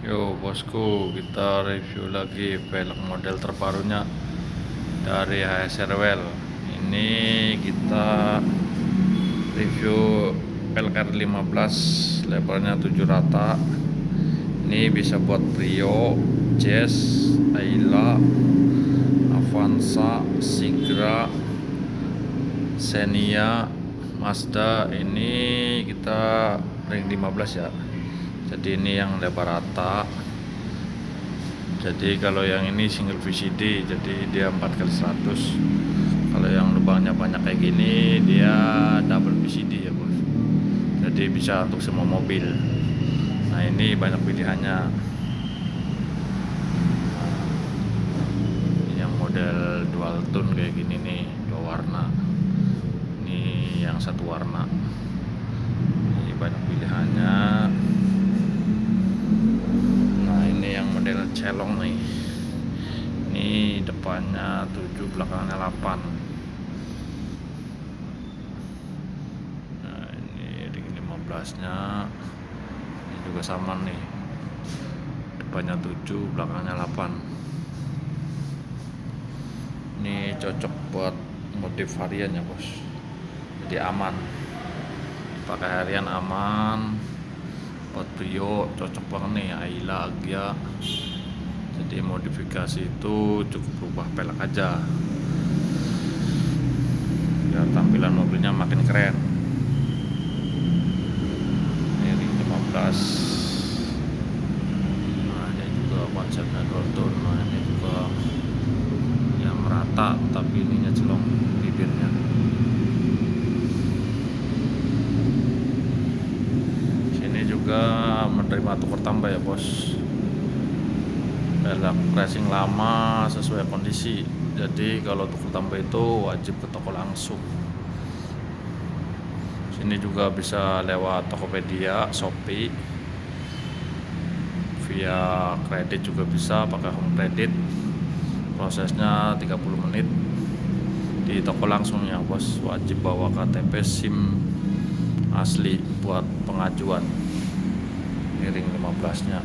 Yo bosku, kita review lagi velg model terbarunya dari HSR Well. Ini kita review velg R15, lebarnya 7 rata. Ini bisa buat Brio, Jazz, Ayla, Avanza, Sigra, Xenia, Mazda. Ini kita ring 15 ya. Jadi ini yang lebar rata. Jadi kalau yang ini single VCD, jadi dia 4x100. Kalau yang lubangnya banyak kayak gini, dia double VCD ya bos. Jadi bisa untuk semua mobil. Nah ini banyak pilihannya. Ini yang model dual tone kayak gini nih, 2 warna. Ini yang 1 warna. Ini banyak pilihannya. Model celong nih. Ini depannya 7, belakangnya 8. Nah, ini ring 15 nya. Ini juga sama nih. Depannya 7, belakangnya 8. Ini cocok buat modif harian ya, bos. Jadi aman. Pakai harian aman. Buat Brio cocok banget nih, Ayla, Agya. Jadi modifikasi itu cukup rubah pelek aja biar tampilan mobilnya makin keren. Ini ring 15. Nah ini juga konsepnya dual tone. Nah ini juga yang merata tapi ininya celong bibirnya. Sini juga menerima tukar tambah ya bos. Velg racing lama sesuai kondisi. Jadi kalau tukar tambah itu wajib ke toko langsung. Sini juga bisa lewat Tokopedia, Shopee. Via kredit juga bisa, pakai home kredit. Prosesnya 30 menit. Di toko langsung ya bos, wajib bawa KTP SIM asli buat pengajuan. Ring 15 nya.